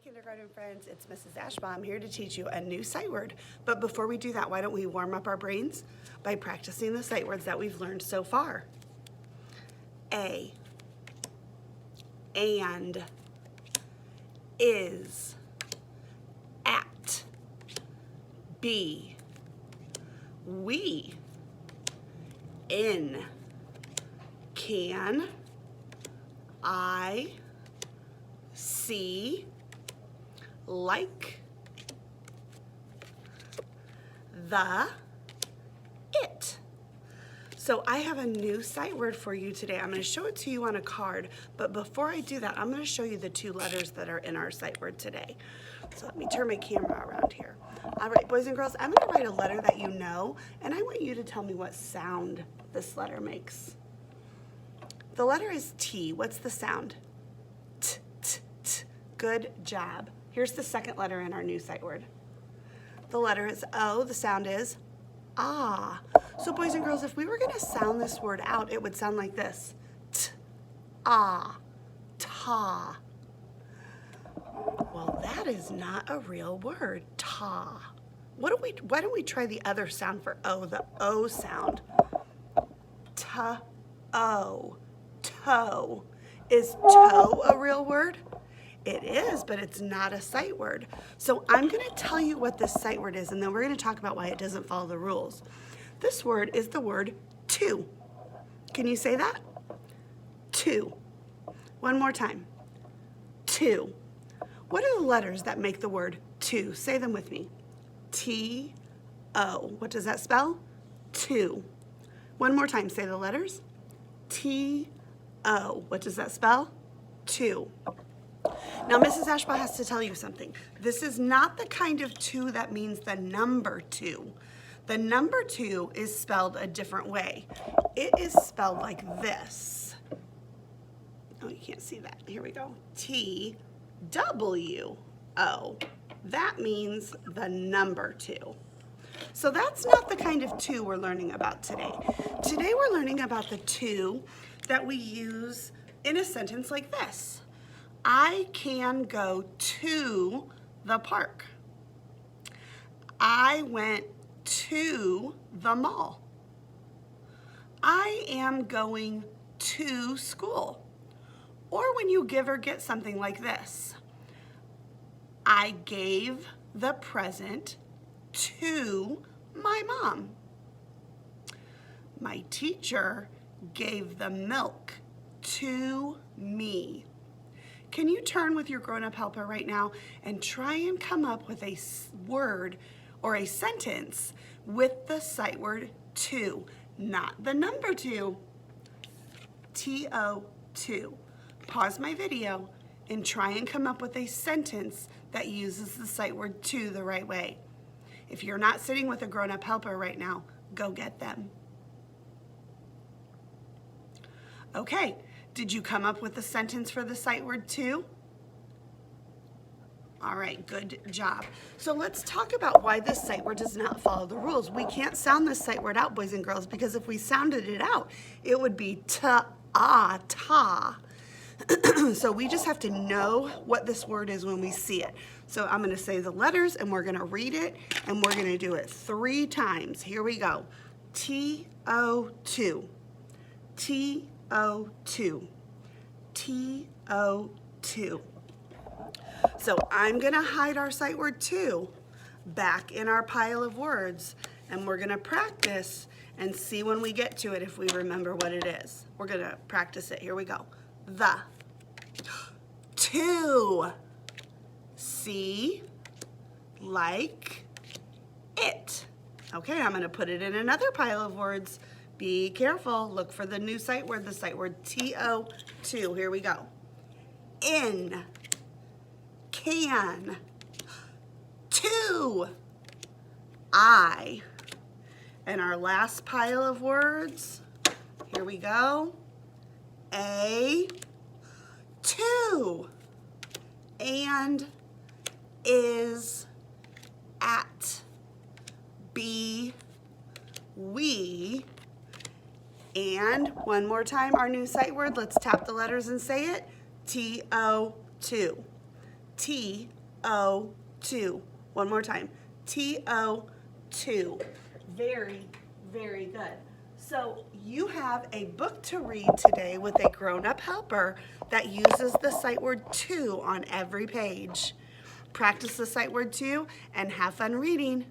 kindergarten friends, it's Mrs. Ashbaugh. I'm here to teach you a new sight word. But before we do that, why don't we warm up our brains by practicing the sight words that we've learned so far. A, and, is, at, be, we, in, can, I, see, like, the, it. So I have a new sight word for you today. I'm going to show it to you on a card, but before I do that, I'm going to show you the two letters that are in our sight word today. So let me turn my camera around here. All right, boys and girls, I'm going to write a letter that you know, and I want you to tell me what sound this letter makes. The letter is T. What's the sound? T, t, t. Good job. Here's the second letter in our new sight word. The letter is O. The sound is ah. So boys and girls, if we were going to sound this word out, it would sound like this. T, ah, ta. Well, that is not a real word, ta. Why don't we try the other sound for O, the O sound. T-o, toe. Is toe a real word? It is, but it's not a sight word. So I'm going to tell you what this sight word is, and then we're going to talk about why it doesn't follow the rules. This word is the word to. Can you say that? To. One more time. To. What are the letters that make the word to? Say them with me. T-O. What does that spell? To. One more time. Say the letters. T-O. What does that spell? To. Now, Mrs. Ashbaugh has to tell you something. This is not the kind of two that means the number two. The number two is spelled a different way. It is spelled like this. Oh, you can't see that. Here we go. T-W-O. That means the number two. So that's not the kind of two we're learning about today. Today we're learning about the two that we use in a sentence like this. I can go to the park. I went to the mall. I am going to school. Or when you give or get something like this. I gave the present to my mom. My teacher gave the milk to me. Can you turn with your grown-up helper right now and try and come up with a word or a sentence with the sight word to, not the number two, T-O-2. Pause my video and try and come up with a sentence that uses the sight word to the right way. If you're not sitting with a grown-up helper right now, go get them. Okay. Did you come up with a sentence for the sight word to? All right, good job. So let's talk about why this sight word does not follow the rules. We can't sound this sight word out, boys and girls, because if we sounded it out, it would be ta-ah, ta. So we just have to know what this word is when we see it. So I'm going to say the letters, and we're going to read it, and we're going to do it 3 times. Here we go. T-O-2. T-O-2. T-O-2. So I'm going to hide our sight word to back in our pile of words, and we're going to practice and see when we get to it if we remember what it is. We're going to practice it. Here we go. The. To. See. Like. It. Okay, I'm going to put it in another pile of words. Be careful. Look for the new sight word, the sight word T-O-2. Here we go. In. Can. To. I. And our last pile of words, here we go. A. To. And. Is. At. Be. We. And one more time, our new sight word. Let's tap the letters and say it. T-O-2. T-O-2. One more time. T-O-2. Very, very good. So you have a book to read today with a grown-up helper that uses the sight word to on every page. Practice the sight word to and have fun reading.